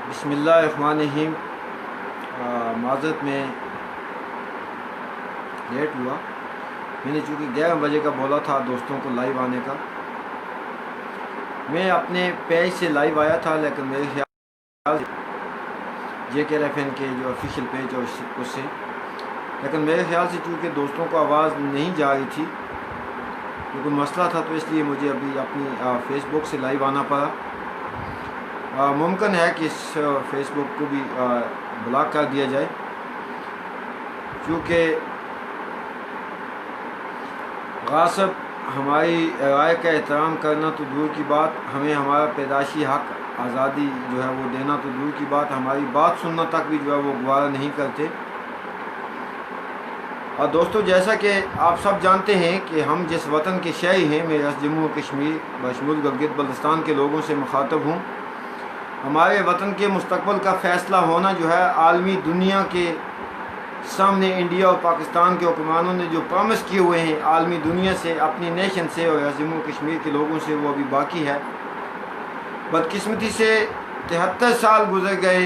بسم اللہ الرحمن الرحیم۔ معذرت میں لیٹ ہوا، میں نے چونکہ 11 بجے کا بولا تھا دوستوں کو لائیو آنے کا۔ میں اپنے پیج سے لائیو آیا تھا، لیکن میرے خیال JKLFN کے جو آفیشیل پیج اور اس سے، لیکن میرے خیال سے چونکہ دوستوں کو آواز نہیں جا رہی تھی، کوئی مسئلہ تھا، تو اس لیے مجھے ابھی اپنی فیس بک سے لائیو آنا پڑا۔ ممکن ہے کہ اس فیس بک کو بھی بلاک کر دیا جائے، کیونکہ غاصب ہماری رائے کا احترام کرنا تو دور کی بات، ہمیں ہمارا پیدائشی حق آزادی جو ہے وہ دینا تو دور کی بات، ہماری بات سننا تک بھی جو ہے وہ گوارا نہیں کرتے۔ اور دوستو، جیسا کہ آپ سب جانتے ہیں کہ ہم جس وطن کے شہری ہیں، میں جموں و کشمیر بشمول گلگت بلتستان کے لوگوں سے مخاطب ہوں۔ ہمارے وطن کے مستقبل کا فیصلہ ہونا جو ہے عالمی دنیا کے سامنے انڈیا اور پاکستان کے حکمرانوں نے جو پرامس کیے ہوئے ہیں عالمی دنیا سے، اپنی نیشن سے اور جموں و کشمیر کے لوگوں سے، وہ ابھی باقی ہے۔ بدقسمتی سے 73 سال گزر گئے،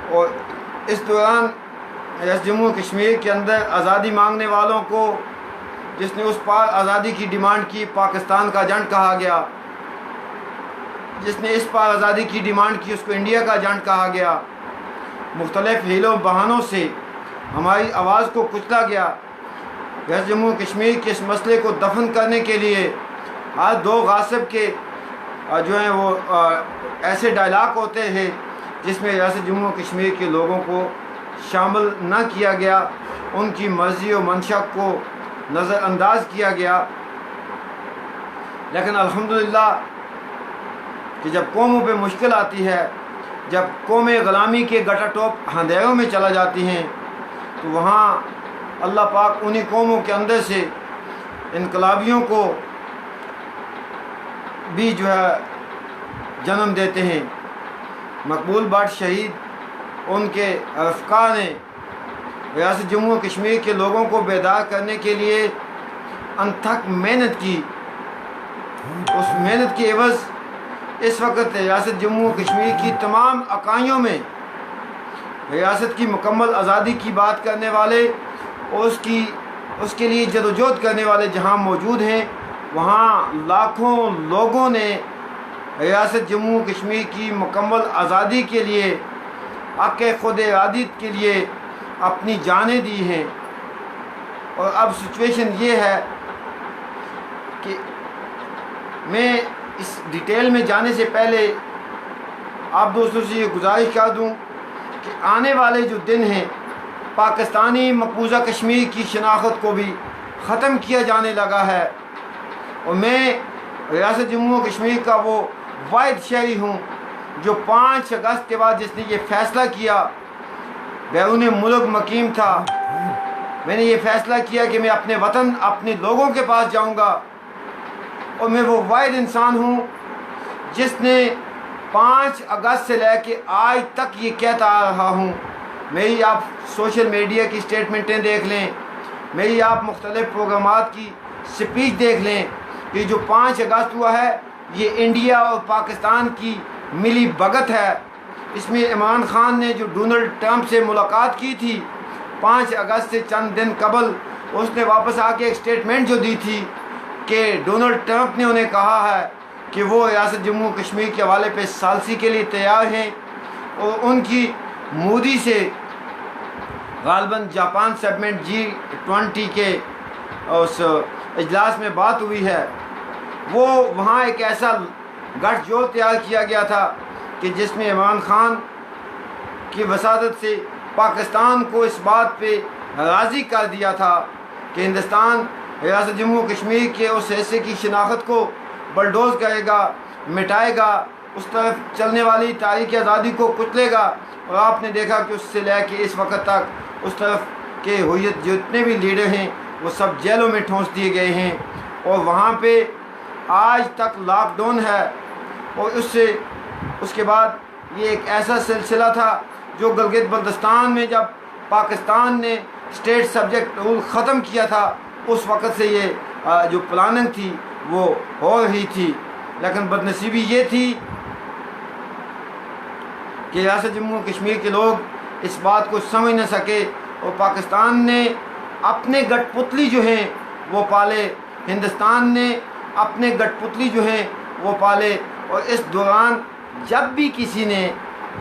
اور اس دوران جموں و کشمیر کے اندر آزادی مانگنے والوں کو، جس نے اس پار آزادی کی ڈیمانڈ کی، پاکستان کا ایجنٹ کہا گیا، جس نے اس پار آزادی کی ڈیمانڈ کی، اس کو انڈیا کا ایجنٹ کہا گیا۔ مختلف حیلوں بہانوں سے ہماری آواز کو کچلا گیا۔ جموں و کشمیر کے اس مسئلے کو دفن کرنے کے لیے آج دو غاصب کے جو ہیں وہ ایسے ڈائلاگ ہوتے ہیں جس میں ریاست جموں و کشمیر کے لوگوں کو شامل نہ کیا گیا، ان کی مرضی و منشا کو نظر انداز کیا گیا۔ لیکن الحمدللہ کہ جب قوموں پہ مشکل آتی ہے، جب قومیں غلامی کے گٹا ٹوپ اندھیروں میں چلا جاتی ہیں، تو وہاں اللہ پاک انہی قوموں کے اندر سے انقلابیوں کو بھی جو ہے جنم دیتے ہیں۔ مقبول بٹ شہید، ان کے رفقا نے ریاست جموں و کشمیر کے لوگوں کو بیدار کرنے کے لیے انتھک محنت کی۔ اس محنت کی عوض اس وقت ریاست جموں و کشمیر کی تمام اکائیوں میں ریاست کی مکمل آزادی کی بات کرنے والے اور اس کے لیے جدوجہد کرنے والے جہاں موجود ہیں، وہاں لاکھوں لوگوں نے ریاست جموں و کشمیر کی مکمل آزادی کے لیے، حق خود ارادیت کے لیے اپنی جانیں دی ہیں۔ اور اب سچویشن یہ ہے کہ میں اس ڈیٹیل میں جانے سے پہلے آپ دوستوں سے یہ گزارش کر دوں کہ آنے والے جو دن ہیں، پاکستانی مقبوضہ کشمیر کی شناخت کو بھی ختم کیا جانے لگا ہے، اور میں ریاست جموں و کشمیر کا وہ واحد شہری ہوں جو 5 اگست کے بعد جس نے یہ فیصلہ کیا، بیرون ملک مقیم تھا، میں نے یہ فیصلہ کیا کہ میں اپنے وطن، اپنے لوگوں کے پاس جاؤں گا، اور میں وہ واحد انسان ہوں جس نے 5 اگست سے لے کے آج تک یہ کہتا آ رہا ہوں۔ میری آپ سوشل میڈیا کی سٹیٹمنٹیں دیکھ لیں، میری آپ مختلف پروگرامات کی سپیچ دیکھ لیں، کہ جو 5 اگست ہوا ہے یہ انڈیا اور پاکستان کی ملی بھگت ہے۔ اس میں عمران خان نے جو ڈونلڈ ٹرمپ سے ملاقات کی تھی 5 اگست سے چند دن قبل، اس نے واپس آ کے ایک سٹیٹمنٹ جو دی تھی کہ ڈونلڈ ٹرمپ نے انہیں کہا ہے کہ وہ ریاست جموں و کشمیر کے حوالے پہ ثالثی کے لیے تیار ہیں، اور ان کی مودی سے غالباً جاپان سبمٹ G20 کے اس اجلاس میں بات ہوئی ہے۔ وہ وہاں ایک ایسا گٹھ جوڑ تیار کیا گیا تھا کہ جس میں عمران خان کی وساطت سے پاکستان کو اس بات پہ راضی کر دیا تھا کہ ہندوستان ریاست جموں و کشمیر کے اس حصے کی شناخت کو بلڈوز کرے گا، مٹائے گا، اس طرف چلنے والی تاریخ آزادی کو کچلے گا۔ اور آپ نے دیکھا کہ اس سے لے کے اس وقت تک اس طرف کے ہوئیت جتنے بھی لیڈر ہیں وہ سب جیلوں میں ٹھونس دیے گئے ہیں، اور وہاں پہ آج تک لاک ڈاؤن ہے۔ اور اس کے بعد یہ ایک ایسا سلسلہ تھا جو گلگت بلتستان میں جب پاکستان نے اسٹیٹ سبجیکٹ رول ختم کیا تھا، اس وقت سے یہ جو پلاننگ تھی وہ ہو رہی تھی۔ لیکن بدنصیبی یہ تھی کہ ریاست جموں و کشمیر کے لوگ اس بات کو سمجھ نہ سکے اور پاکستان نے اپنے گٹ پتلی جو ہیں وہ پالے، ہندوستان نے اپنے گٹ پتلی جو ہیں وہ پالے، اور اس دوران جب بھی کسی نے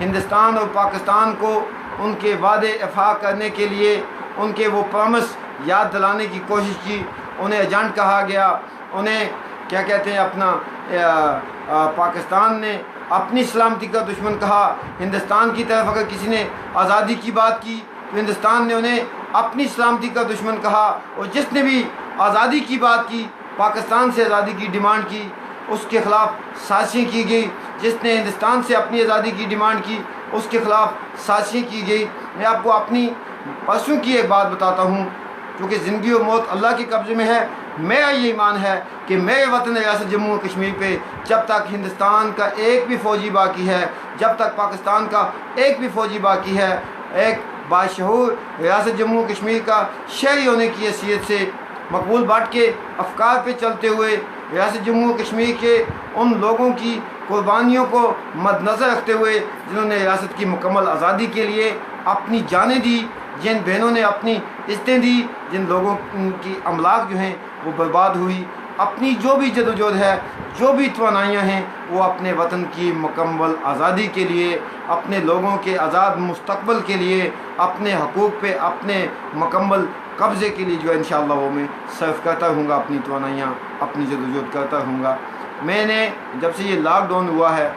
ہندوستان اور پاکستان کو ان کے وعدے وفا کرنے کے لیے ان کے وہ پرامس یاد دلانے کی کوشش کی، انہیں ایجنٹ کہا گیا، انہیں کیا کہتے ہیں اپنا پاکستان نے اپنی سلامتی کا دشمن کہا، ہندوستان کی طرف اگر کسی نے آزادی کی بات کی تو ہندوستان نے انہیں اپنی سلامتی کا دشمن کہا، اور جس نے بھی آزادی کی بات کی، پاکستان سے آزادی کی ڈیمانڈ کی، اس کے خلاف سازشیں کی گئی، جس نے ہندوستان سے اپنی آزادی کی ڈیمانڈ کی اس کے خلاف سازشیں کی گئی۔ میں آپ کو اپنی پرسوں کی ایک بات بتاتا ہوں، کیونکہ زندگی و موت اللہ کے قبضے میں ہے۔ میرا یہ ایمان ہے کہ میرے وطن ریاست جموں و کشمیر پہ جب تک ہندوستان کا ایک بھی فوجی باقی ہے، جب تک پاکستان کا ایک بھی فوجی باقی ہے، ایک باشعور ریاست جموں و کشمیر کا شہری ہونے کی حیثیت سے مقبول بٹ کے افکار پہ چلتے ہوئے ریاست جموں و کشمیر کے ان لوگوں کی قربانیوں کو مد نظر رکھتے ہوئے جنہوں نے ریاست کی مکمل آزادی کے لیے اپنی جانیں دی، جن بہنوں نے اپنی عزتیں دی، جن لوگوں کی املاک جو ہیں وہ برباد ہوئی، اپنی جو بھی جدوجہد ہے، جو بھی توانائیاں ہیں، وہ اپنے وطن کی مکمل آزادی کے لیے، اپنے لوگوں کے آزاد مستقبل کے لیے، اپنے حقوق پہ اپنے مکمل قبضے کے لیے جو ہے انشاءاللہ وہ میں صرف کرتا رہوں گا، اپنی توانائیاں اپنی جدوجہد کرتا رہوں گا۔ میں نے جب سے یہ لاک ڈاؤن ہوا ہے،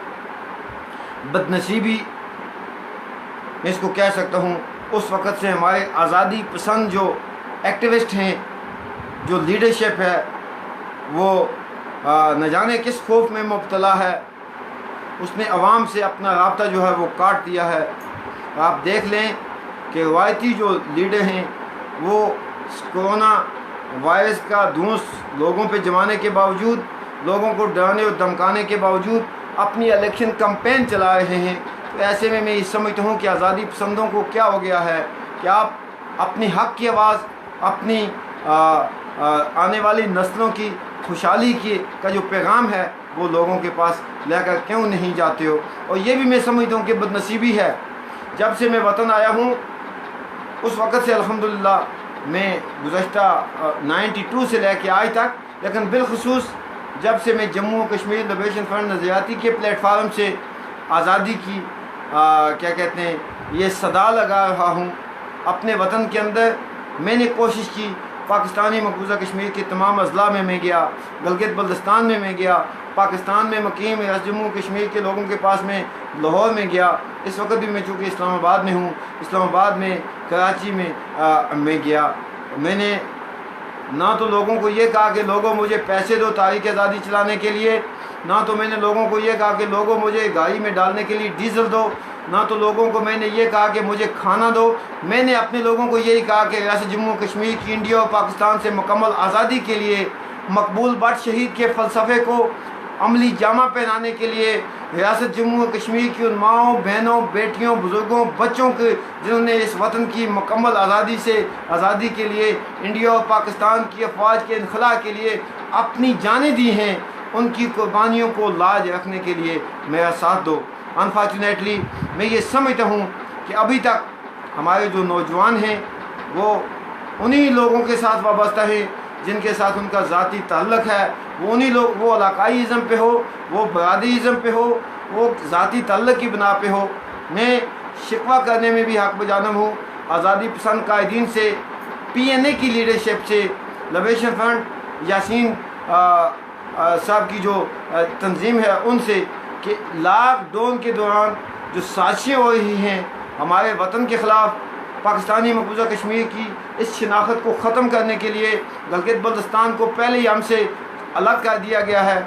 بدنصیبی میں اس کو کہہ سکتا ہوں، اس وقت سے ہمارے آزادی پسند جو ایکٹیوسٹ ہیں، جو لیڈرشپ ہے، وہ نہ جانے کس خوف میں مبتلا ہے، اس نے عوام سے اپنا رابطہ جو ہے وہ کاٹ دیا ہے۔ آپ دیکھ لیں کہ روایتی جو لیڈر ہیں وہ کورونا وائرس کا دھونس لوگوں پہ جمانے کے باوجود، لوگوں کو ڈرانے اور دھمکانے کے باوجود اپنی الیکشن کمپین چلا رہے ہیں۔ تو ایسے میں یہ سمجھتا ہوں کہ آزادی پسندوں کو کیا ہو گیا ہے کہ آپ اپنی حق کی آواز، اپنی آنے والی نسلوں کی خوشحالی کا جو پیغام ہے وہ لوگوں کے پاس لے کر کیوں نہیں جاتے ہو۔ اور یہ بھی میں سمجھتا ہوں کہ بدنصیبی ہے، جب سے میں وطن آیا ہوں اس وقت سے الحمدللہ میں گزشتہ 92 سے لے کے آج تک، لیکن بالخصوص جب سے میں جموں و کشمیر لبریشن فرنٹ نظریاتی کے پلیٹ فارم سے آزادی کی کیا کہتے ہیں یہ صدا لگا رہا ہوں اپنے وطن کے اندر، میں نے کوشش کی، پاکستانی مقبوضہ کشمیر کے تمام اضلاع میں گیا، گلگت بلتستان میں گیا، پاکستان میں مقیم ریاست جموں و کشمیر کے لوگوں کے پاس میں لاہور میں گیا، اس وقت بھی میں چونکہ اسلام آباد میں ہوں، اسلام آباد میں، کراچی میں گیا۔ میں نے نہ تو لوگوں کو یہ کہا کہ لوگوں مجھے پیسے دو تاریخ آزادی چلانے کے لیے، نہ تو میں نے لوگوں کو یہ کہا کہ لوگوں مجھے گاڑی میں ڈالنے کے لیے ڈیزل دو، نہ تو لوگوں کو میں نے یہ کہا کہ مجھے کھانا دو۔ میں نے اپنے لوگوں کو یہی کہا کہ ریاست جموں و کشمیر کی انڈیا اور پاکستان سے مکمل آزادی کے لیے مقبول بٹ شہید کے فلسفے کو عملی جامہ پہنانے کے لیے ریاست جموں و کشمیر کی ان ماؤں، بہنوں، بیٹیوں، بزرگوں، بچوں کے جنہوں نے اس وطن کی مکمل آزادی کے لیے انڈیا اور پاکستان کی افواج کے انخلاء کے لیے اپنی جانیں دی ہیں، ان کی قربانیوں کو لاج رکھنے کے لیے میرا ساتھ دو۔ انفارچونیٹلی میں یہ سمجھتا ہوں کہ ابھی تک ہمارے جو نوجوان ہیں وہ انہی لوگوں کے ساتھ وابستہ ہیں جن کے ساتھ ان کا ذاتی تعلق ہے، وہ انہی لوگ، وہ علاقائی ازم پہ ہو، وہ برادری ازم پہ ہو، وہ ذاتی تعلق کی بنا پہ ہو۔ میں شکوہ کرنے میں بھی حق بجانب ہوں آزادی پسند قائدین سے، پی این اے کی لیڈرشپ سے، لبریشن فرنٹ یاسین صاحب کی جو تنظیم ہے ان سے، کہ لاک ڈاؤن کے دوران جو سازشیں ہو رہی ہیں ہمارے وطن کے خلاف، پاکستانی مقبوضہ کشمیر کی اس شناخت کو ختم کرنے کے لیے گلگت بلتستان کو پہلے ہی ہم سے الگ کر دیا گیا ہے۔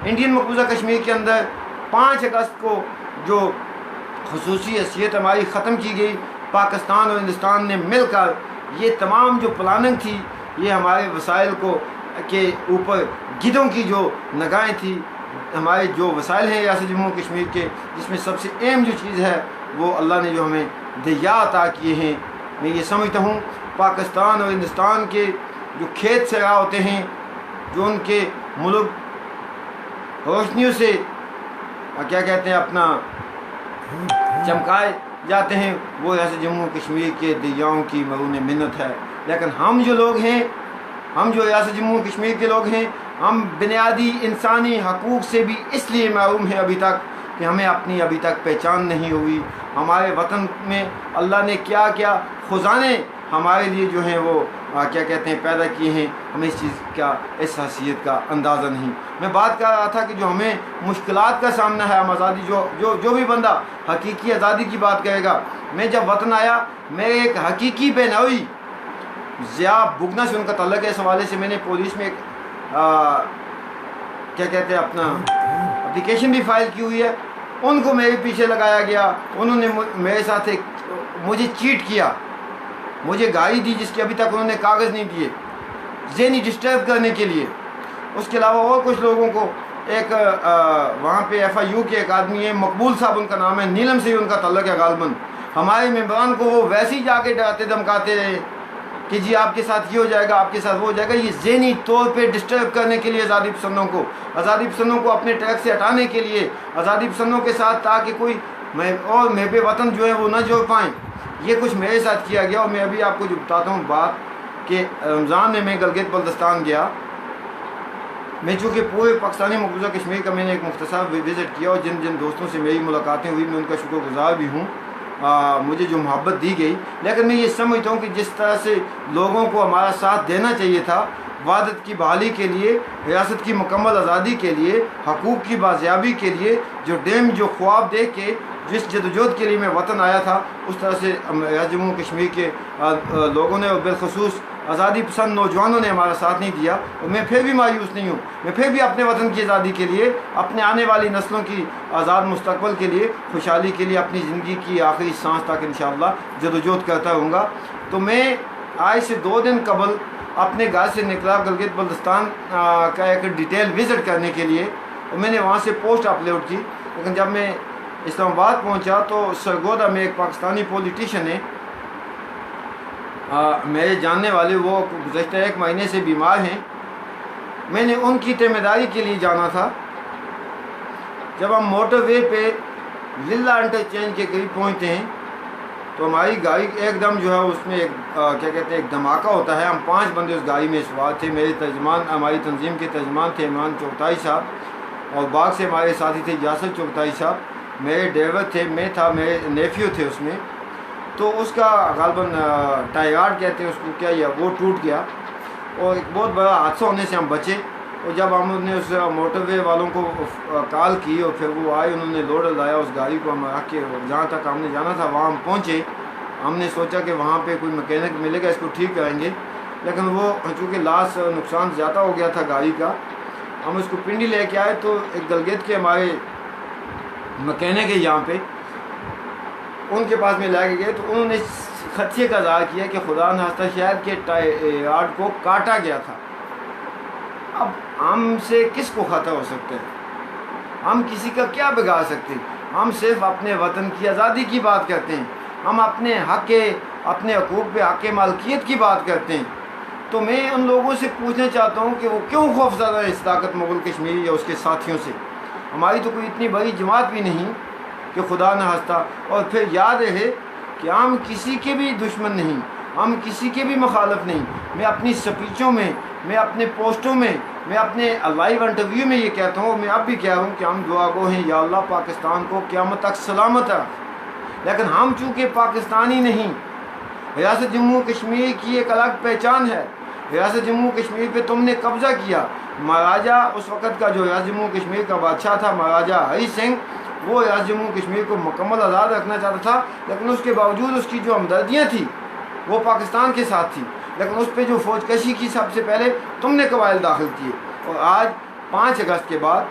انڈین مقبوضہ کشمیر کے اندر 5 اگست کو جو خصوصی حیثیت ہماری ختم کی گئی، پاکستان اور ہندوستان نے مل کر یہ تمام جو پلاننگ تھی، یہ ہمارے وسائل کے اوپر گدوں کی جو نگاہیں تھی، ہمارے جو وسائل ہیں ریاست جموں و کشمیر کے، جس میں سب سے اہم جو چیز ہے وہ اللہ نے جو ہمیں دریا عطا کیے ہیں۔ میں یہ سمجھتا ہوں پاکستان اور ہندوستان کے جو کھیت سیرا ہوتے ہیں، جو ان کے ملک روشنیوں سے کیا کہتے ہیں اپنا چمکائے جاتے ہیں، وہ ریاست جموں کشمیر کے دریاؤں کی مرہون منت ہے۔ لیکن ہم جو لوگ ہیں، ہم جو ریاست جموں کشمیر کے لوگ ہیں، ہم بنیادی انسانی حقوق سے بھی اس لیے محروم ہیں ابھی تک کہ ہمیں اپنی ابھی تک پہچان نہیں ہوئی۔ ہمارے وطن میں اللہ نے کیا کیا خزانے ہمارے لیے جو ہیں وہ کیا کہتے ہیں پیدا کیے ہیں، ہمیں اس چیز کا، اس حیثیت کا اندازہ نہیں۔ میں بات کر رہا تھا کہ جو ہمیں مشکلات کا سامنا ہے، ہم آزادی جو بھی بندہ حقیقی آزادی کی بات کرے گا، میں جب وطن آیا، میں ایک حقیقی بے نوئی ضیاء بگنا سے ان کا تعلق ہے، اس حوالے سے میں نے پولیس میں ایک کیا کہتے ہیں اپنا اپلیکیشن بھی فائل کی ہوئی ہے۔ ان کو میرے پیچھے لگایا گیا، انہوں نے میرے ساتھ مجھے چیٹ کیا، مجھے گاڑی دی جس کے ابھی تک انہوں نے کاغذ نہیں دیے، ذہنی ڈسٹرب کرنے کے لیے۔ اس کے علاوہ اور کچھ لوگوں کو، ایک وہاں پہ ایف آئی یو کے ایک آدمی ہے، مقبول صاحب ان کا نام ہے، نیلم سے ہی ان کا تعلق ہے غالباً، ہمارے ممبران کو وہ ویسے ہی جا کے ڈراتے دھمکاتے رہے کہ جی آپ کے ساتھ یہ ہو جائے گا، آپ کے ساتھ وہ ہو جائے گا۔ یہ ذہنی طور پہ ڈسٹرب کرنے کے لیے آزادی پسندوں کو اپنے ٹریک سے ہٹانے کے لیے، آزادی پسندوں کے ساتھ تاکہ کوئی اور محب وطن جو ہیں وہ نہ جوڑ پائیں، یہ کچھ میرے ساتھ کیا گیا۔ اور میں ابھی آپ کو جو بتاتا ہوں بات کہ رمضان میں گلگت بلتستان گیا، میں چونکہ پورے پاکستانی مقبوضہ کشمیر کا میں نے ایک مختصر وزٹ کیا، اور جن دوستوں سے میری ملاقاتیں ہوئی میں ان کا شکر گزار بھی ہوں، مجھے جو محبت دی گئی۔ لیکن میں یہ سمجھتا ہوں کہ جس طرح سے لوگوں کو ہمارا ساتھ دینا چاہیے تھا وحدت کی بحالی کے لیے، ریاست کی مکمل آزادی کے لیے، حقوق کی بازیابی کے لیے، جو خواب دیکھ کے جس جدوجہد کے لیے میں وطن آیا تھا، اس طرح سے ریاست جموں کشمیر کے لوگوں نے اور بالخصوص آزادی پسند نوجوانوں نے ہمارا ساتھ نہیں دیا۔ اور میں پھر بھی مایوس نہیں ہوں، میں پھر بھی اپنے وطن کی آزادی کے لیے، اپنے آنے والی نسلوں کی آزاد مستقبل کے لیے، خوشحالی کے لیے، اپنی زندگی کی آخری سانس تک انشاءاللہ جدوجہد کرتا رہوں گا۔ تو میں آج سے 2 دن قبل اپنے گھر سے نکلا گلگت بلتستان کا ایک ڈیٹیل وزٹ کرنے کے لیے، اور میں نے وہاں سے پوسٹ اپلوڈ کی۔ لیکن جب میں اسلام آباد پہنچا تو سرگودا میں ایک پاکستانی پولیٹیشین ہے، میرے جاننے والے، وہ گزشتہ 1 مہینے سے بیمار ہیں، میں نے ان کی تیمارداری کے لیے جانا تھا۔ جب ہم موٹر وے پہ للہ انٹرچینج کے قریب پہنچتے ہیں تو ہماری گاڑی ایک دم جو ہے اس میں ایک کیا کہتے ہیں ایک دھماکہ ہوتا ہے۔ ہم 5 بندے اس گاڑی میں سوار تھے، میرے ترجمان، ہماری تنظیم کے ترجمان تھے عمران چغتائی صاحب، اور باغ سے ہمارے ساتھی تھے یاسر چغتائی صاحب، میرے ڈرائیور تھے، میں تھا، میرے نیفیو تھے اس میں۔ تو اس کا غالباً ٹائر کہتے ہیں اس کو، کیا وہ ٹوٹ گیا، اور ایک بہت بڑا حادثہ ہونے سے ہم بچے۔ اور جب ہم نے اس موٹر وے والوں کو کال کی اور پھر وہ آئے، انہوں نے لوڈ لایا اس گاڑی کو، ہم رکھ کے جہاں تک ہم نے جانا تھا وہاں ہم پہنچے۔ ہم نے سوچا کہ وہاں پہ کوئی مکینک ملے گا، اس کو ٹھیک کریں گے، لیکن وہ چونکہ لاس نقصان زیادہ ہو گیا تھا گاڑی کا، ہم اس کو پنڈی لے کے آئے۔ تو ایک گلگت کے ہمارے مکینک ہے یہاں پہ، ان کے پاس میں لے کے گئے، تو انہوں نے خدشے کا اظہار کیا کہ خدا نخواستہ شاید کہ ٹائر کو کاٹا گیا تھا۔ اب ہم سے کس کو خطا ہو سکتا ہے؟ ہم کسی کا کیا بگاڑ سکتے ہیں؟ ہم صرف اپنے وطن کی آزادی کی بات کرتے ہیں، ہم اپنے حق، اپنے حقوق پہ حق مالکیت کی بات کرتے ہیں۔ تو میں ان لوگوں سے پوچھنا چاہتا ہوں کہ وہ کیوں خوفزدہ ہیں صداقت مغل کشمیری یا اس کے ساتھیوں سے؟ ہماری تو کوئی اتنی بڑی جماعت بھی نہیں کہ خدا نہ ہنستا۔ اور پھر یاد رہے کہ ہم کسی کے بھی دشمن نہیں، ہم کسی کے بھی مخالف نہیں۔ میں اپنی سپیچوں میں، میں اپنے پوسٹوں میں، میں اپنے لائیو انٹرویو میں یہ کہتا ہوں، میں اب بھی کہہ رہا ہوں کہ ہم دعا گو ہیں، یا اللہ پاکستان کو قیامت تک سلامت ہے۔ لیکن ہم چونکہ پاکستانی نہیں، ریاست جموں کشمیر کی ایک الگ پہچان ہے۔ ریاست جموں کشمیر پہ تم نے قبضہ کیا۔ مہاراجہ اس وقت کا جو ریاست جموں کشمیر کا بادشاہ تھا، مہاراجہ ہری سنگھ، وہ ریاست جموں کشمیر کو مکمل آزاد رکھنا چاہتا تھا، لیکن اس کے باوجود اس کی جو ہمدردیاں تھیں وہ پاکستان کے ساتھ تھی۔ لیکن اس پہ جو فوج کشی کی سب سے پہلے تم نے قبائل داخل کیے، اور آج 5 اگست کے بعد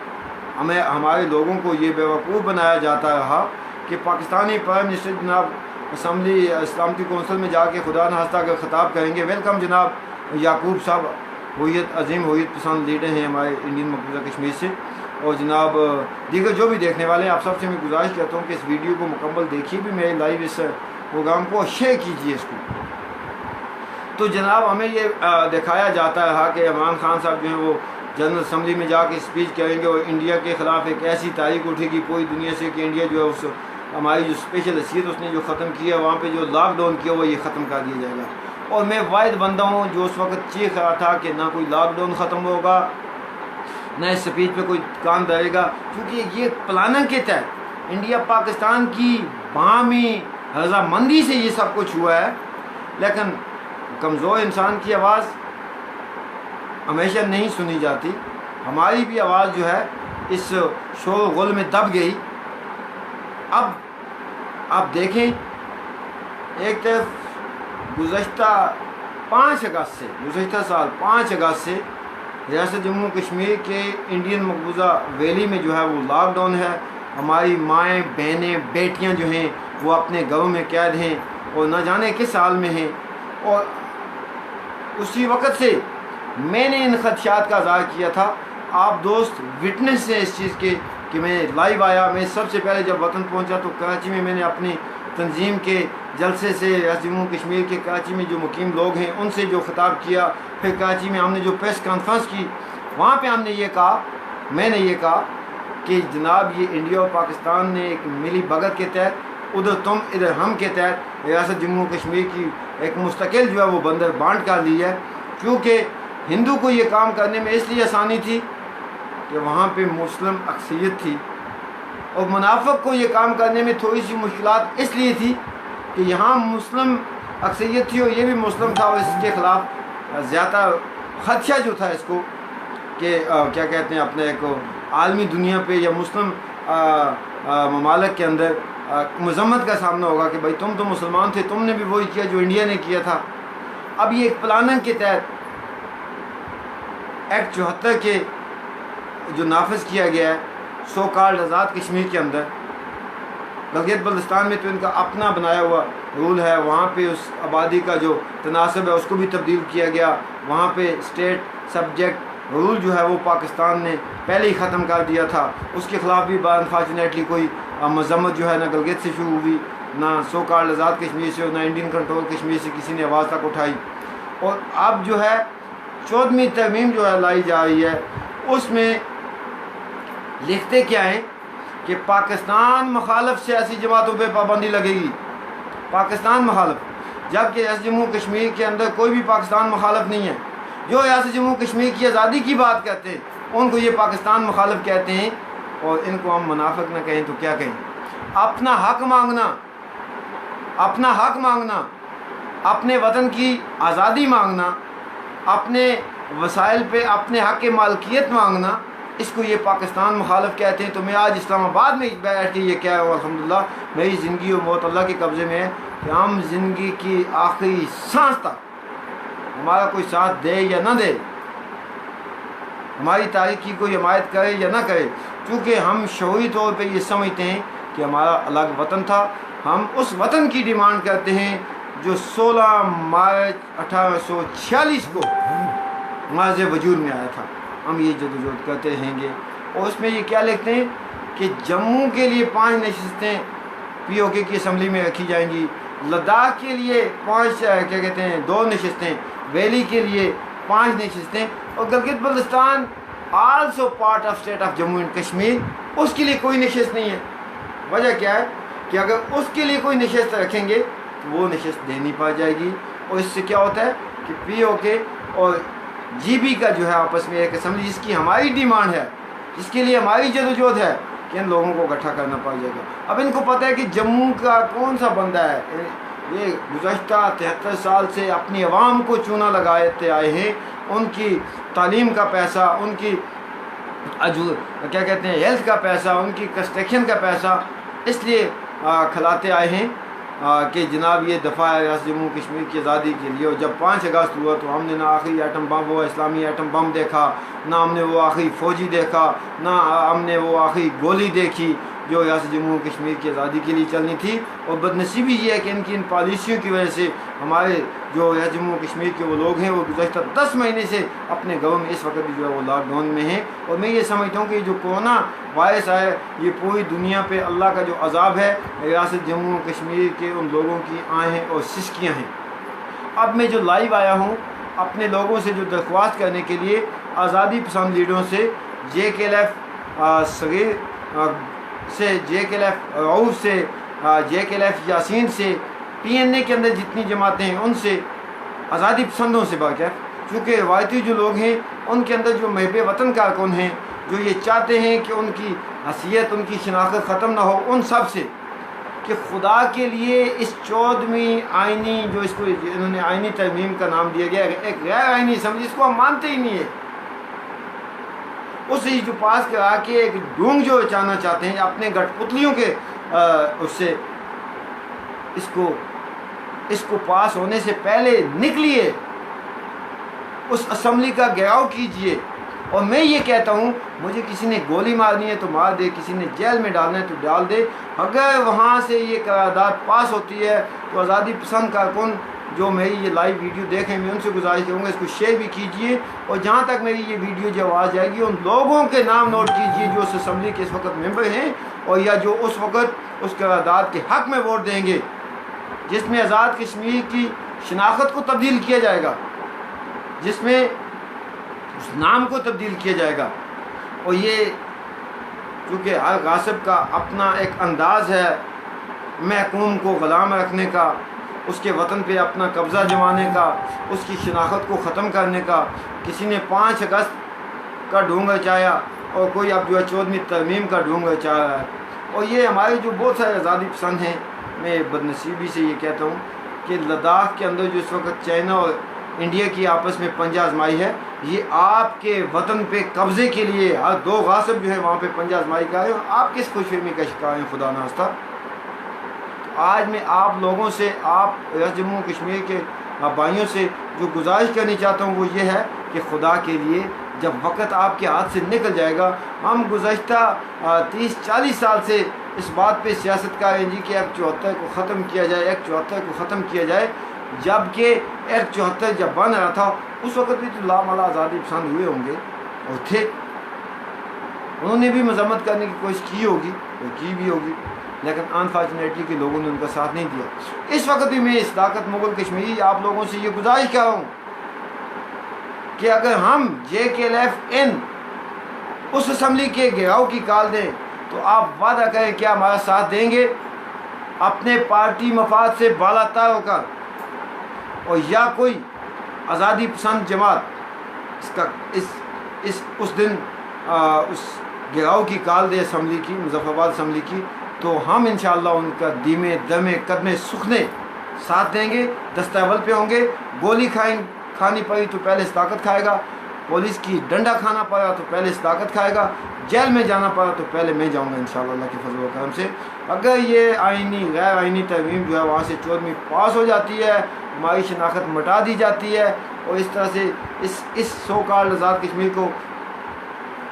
ہمارے لوگوں کو یہ بیوقوف بنایا جاتا رہا کہ پاکستانی پرائم منسٹر جناب اسمبلی سلامتی کونسل میں جا کے خدا نخواستہ اگر خطاب کریں گے، ویلکم جناب یعقوب صاحب، ہوئیت عظیم ہوئیت پسند لیڈر ہیں ہمارے انڈین مقبوضہ کشمیر سے، اور جناب دیگر جو بھی دیکھنے والے ہیں، آپ سب سے میں گزارش کرتا ہوں کہ اس ویڈیو کو مکمل دیکھیے بھی، میرے لائیو اس پروگرام کو شیئر کیجیے اس کو۔ تو جناب ہمیں یہ دکھایا جاتا رہا کہ عمران خان صاحب جو ہیں وہ جنرل اسمبلی میں جا کے اسپیچ کریں گے اور انڈیا کے خلاف ایک ایسی تاریخ اٹھے گی پوری دنیا سے کہ انڈیا جو ہے اس ہماری جو اسپیشل حیثیت اس نے جو ختم کیا وہاں پہ جو لاک ڈاؤن کیا وہ یہ ختم کر دیا جائے گا. اور میں واحد بندہ ہوں جو اس وقت چیخ رہا تھا کہ نہ کوئی لاک ڈاؤن ختم ہوگا نہ اس سپیچ پہ کوئی کان دھرے گا، کیونکہ یہ پلاننگ کے تحت انڈیا پاکستان کی باہمی رضامندی سے یہ سب کچھ ہوا ہے. لیکن کمزور انسان کی آواز ہمیشہ نہیں سنی جاتی. ہماری بھی آواز جو ہے اس شور و غل میں دب گئی. اب آپ دیکھیں ایک طرف گزشتہ 5 سال 5 اگست سے ریاست جموں کشمیر کے انڈین مقبوضہ ویلی میں جو ہے وہ لاک ڈاؤن ہے. ہماری مائیں بہنیں بیٹیاں جو ہیں وہ اپنے گھروں میں قید ہیں اور نہ جانے کس حال میں ہیں. اور اسی وقت سے میں نے ان خدشات کا اظہار کیا تھا. آپ دوست وٹنس ہیں اس چیز کے کہ میں لائیو آیا. میں سب سے پہلے جب وطن پہنچا تو کراچی میں نے اپنی تنظیم کے جلسے سے ریاست جموں کشمیر کے کراچی میں جو مقیم لوگ ہیں ان سے جو خطاب کیا. پھر کراچی میں ہم نے جو پریس کانفرنس کی وہاں پہ ہم نے یہ کہا، میں نے یہ کہا کہ جناب یہ انڈیا اور پاکستان نے ایک ملی بھگت کے تحت ادھر تم ادھر ہم کے تحت ریاست جموں کشمیر کی ایک مستقل جو ہے وہ بندر بانٹ کر لی ہے. کیونکہ ہندو کو یہ کام کرنے میں اس لیے آسانی تھی کہ وہاں پہ مسلم اکثریت تھی، اور منافق کو یہ کام کرنے میں تھوڑی سی مشکلات اس لیے تھی کہ یہاں مسلم اکثریت تھی اور یہ بھی مسلم تھا. اور اس کے خلاف زیادہ خدشہ جو تھا اس کو کہ کیا کہتے ہیں اپنے ایک عالمی دنیا پہ یا مسلم ممالک کے اندر مذمت کا سامنا ہوگا کہ بھائی تم تو مسلمان تھے، تم نے بھی وہی کیا جو انڈیا نے کیا تھا. اب یہ ایک پلاننگ کے تحت ایکٹ 74 کے جو نافذ کیا گیا ہے سو کالڈ آزاد کشمیر کے اندر. گلگت بلتستان میں تو ان کا اپنا بنایا ہوا رول ہے، وہاں پہ اس آبادی کا جو تناسب ہے اس کو بھی تبدیل کیا گیا. وہاں پہ اسٹیٹ سبجیکٹ رول جو ہے وہ پاکستان نے پہلے ہی ختم کر دیا تھا. اس کے خلاف بھی انفارچونیٹلی کوئی مذمت جو ہے نہ گلگت سے شروع ہوئی، نہ سو کالڈ آزاد کشمیر سے، نہ انڈین کنٹرول کشمیر سے کسی نے آواز تک اٹھائی. اور اب جو ہے 14ویں ترمیم جو ہے لائی جا رہی ہے اس میں لکھتے کیا ہیں کہ پاکستان مخالف سیاسی جماعتوں پہ پابندی لگے گی. پاکستان مخالف، جبکہ ریاست جموں کشمیر کے اندر کوئی بھی پاکستان مخالف نہیں ہے. جو ریاست جموں کشمیر کی آزادی کی بات کرتے ہیں ان کو یہ پاکستان مخالف کہتے ہیں، اور ان کو ہم منافق نہ کہیں تو کیا کہیں. اپنا حق مانگنا، اپنے وطن کی آزادی مانگنا، اپنے وسائل پہ اپنے حق کی مالکیت مانگنا، اس کو یہ پاکستان مخالف کہتے ہیں. تو میں آج اسلام آباد میں بیٹھ کے یہ کہہ رہا ہوں الحمدللہ میری زندگی اور موت اللہ کے قبضے میں ہے کہ ہم زندگی کی آخری سانس تک ہمارا کوئی ساتھ دے یا نہ دے، ہماری تاریخ کی کوئی حمایت کرے یا نہ کرے، کیونکہ ہم شعوری طور پہ یہ سمجھتے ہیں کہ ہمارا الگ وطن تھا. ہم اس وطن کی ڈیمانڈ کرتے ہیں جو 16 مارچ 1846 کو ہمارے وجود میں آیا تھا. ہم یہ جدوجہد کرتے رہیں گے. اور اس میں یہ کیا لکھتے ہیں کہ جموں کے لیے 5 نشستیں POK کی اسمبلی میں رکھی جائیں گی، لداخ کے لیے 2 نشستیں، ویلی کے لیے 5 نشستیں، اور Gilgit Baltistan also part of state of Jammu and Kashmir اس کے لیے کوئی نشست نہیں ہے. وجہ کیا ہے کہ اگر اس کے لیے کوئی نشست رکھیں گے تو وہ نشست دینی پا جائے گی. اور اس سے کیا ہوتا ہے کہ POK اور GB کا جو ہے آپس میں ایک اسمبلی جس کی ہماری ڈیمانڈ ہے، جس کے لیے ہماری جدوجہد ہے کہ ان لوگوں کو اکٹھا کرنا پا جائے گا. اب ان کو پتہ ہے کہ جموں کا کون سا بندہ ہے، یہ گزشتہ 73 سال سے اپنی عوام کو چونا لگاتے آئے ہیں. ان کی تعلیم کا پیسہ، ان کی ہیلتھ کا پیسہ، ان کی کنسٹرکشن کا پیسہ اس لیے کھلاتے آئے ہیں کہ جناب یہ دفاع ہے ریاست جموں کشمیر کی آزادی کے لیے. اور جب 5 اگست ہوا تو ہم نے نہ آخری ایٹم بم وہ اسلامی ایٹم بم دیکھا، نہ ہم نے وہ آخری فوجی دیکھا، نہ ہم نے وہ آخری گولی دیکھی جو ریاست جموں کشمیر کی آزادی کے لیے چلنی تھی. اور بدنصیبی یہ ہے کہ ان کی ان پالیسیوں کی وجہ سے ہمارے جو ریاست جموں کشمیر کے وہ لوگ ہیں وہ گزشتہ 10 مہینے سے اپنے گھروں میں اس وقت بھی جو ہے وہ لاک ڈاؤن میں ہیں. اور میں یہ سمجھتا ہوں کہ جو کورونا وائرس آیا یہ پوری دنیا پہ اللہ کا جو عذاب ہے ریاست جموں کشمیر کے ان لوگوں کی آہیں اور سسکیاں ہیں. اب میں جو لائیو آیا ہوں اپنے لوگوں سے جو درخواست کرنے کے لیے آزادی پسند لیڈروں سے جے کے ایل ایف صغیر سے، جے کے ایل ایف رعوف سے، جے کے ایل ایف یاسین سے، پی این اے کے اندر جتنی جماعتیں ہیں ان سے، آزادی پسندوں سے باقاعدہ، کیونکہ روایتی جو لوگ ہیں ان کے اندر جو محب وطن کارکن ہیں، جو یہ چاہتے ہیں کہ ان کی حیثیت، ان کی شناخت ختم نہ ہو، ان سب سے کہ خدا کے لیے اس 14ویں آئینی، جو اس کو انہوں نے آئینی ترمیم کا نام دیا گیا، ایک غیر آئینی اسمبلی جس کو ہم مانتے ہی نہیں ہے، اسے جو پاس کرا کے ایک ڈھونگ جو چاہنا چاہتے ہیں اپنے گٹھ پتلیوں کے اس سے، اس کو پاس ہونے سے پہلے نکلیے، اس اسمبلی کا گھیراؤ کیجئے۔ اور میں یہ کہتا ہوں، مجھے کسی نے گولی مارنی ہے تو مار دے، کسی نے جیل میں ڈالنا ہے تو ڈال دے، اگر وہاں سے یہ قرارداد پاس ہوتی ہے تو آزادی پسند کارکن جو میری یہ لائیو ویڈیو دیکھیں، میں ان سے گزارش کروں گا اس کو شیئر بھی کیجئے، اور جہاں تک میری یہ ویڈیو جو آواز جائے گی ان لوگوں کے نام نوٹ کیجئے جو اس اسمبلی کے اس وقت ممبر ہیں، اور یا جو اس وقت اس قرارداد کے حق میں ووٹ دیں گے، جس میں آزاد کشمیر کی شناخت کو تبدیل کیا جائے گا، جس میں اس نام کو تبدیل کیا جائے گا۔ اور یہ چونکہ ہر غاصب کا اپنا ایک انداز ہے محکوم کو غلام رکھنے کا، اس کے وطن پہ اپنا قبضہ جمانے کا، اس کی شناخت کو ختم کرنے کا، کسی نے 5 اگست کا ڈھونگ رچایا اور کوئی اب جو ہے 14ویں ترمیم کا ڈھونگ رچا رہا ہے۔ اور یہ ہمارے جو بہت سارے آزادی پسند ہیں، میں بدنصیبی سے یہ کہتا ہوں کہ لداخ کے اندر جو اس وقت چائنا اور انڈیا کی آپس میں پنجہ آزمائی ہے، یہ آپ کے وطن پہ قبضے کے لیے ہر 2 غاصب جو ہیں وہاں پہ پنجہ آزمائی کا ہے، آپ کس خوش فہمی کا شکار ہیں خدا نخواستہ۔ آج میں آپ لوگوں سے، آپ ریاست جموں کشمیر کے بھائیوں سے جو گزارش کرنی چاہتا ہوں وہ یہ ہے کہ خدا کے لیے جب وقت آپ کے ہاتھ سے نکل جائے گا، ہم گزشتہ 30-40 سال سے اس بات پہ سیاست کر رہے ہیں جی کہ ایکٹ 74 کو ختم کیا جائے، ایکٹ 74 کو ختم کیا جائے، جبکہ ایکٹ 74 جب بن رہا تھا اس وقت بھی تو لامالا آزادی پسند ہوئے ہوں گے اور تھے، انہوں نے بھی مذمت کرنے کی کوشش کی ہوگی اور کی بھی ہوگی، لیکن انفارچونیٹلی کہ لوگوں نے ان کا ساتھ نہیں دیا۔ اس وقت بھی میں صداقت مغل کشمیری آپ لوگوں سے یہ گزارش کر رہا ہوں کہ اگر ہم جے کے ایل ایف این اس اسمبلی کے گھیراؤ کی کال دیں تو آپ وعدہ کریں کیا ہمارا ساتھ دیں گے اپنے پارٹی مفاد سے بالا تر ہو کر، اور یا کوئی آزادی پسند جماعت اس دن اس گھیراؤ کی کال دے اسمبلی کی، مظفر آباد اسمبلی کی، تو ہم انشاءاللہ ان کا دیمے دمے قدمے سکھنے ساتھ دیں گے، دستہ اول پہ ہوں گے۔ گولی کھانی پڑی تو پہلے صداقت کھائے گا، پولیس کی ڈنڈا کھانا پڑا تو پہلے صداقت کھائے گا، جیل میں جانا پڑا تو پہلے میں جاؤں گا انشاءاللہ اللہ کے فضل و کرم سے۔ اگر یہ آئینی غیر آئینی ترمیم جو ہے وہاں سے 14ویں پاس ہو جاتی ہے، ہماری شناخت مٹا دی جاتی ہے، اور اس طرح سے اس سو کالڈ آزاد کشمیر کو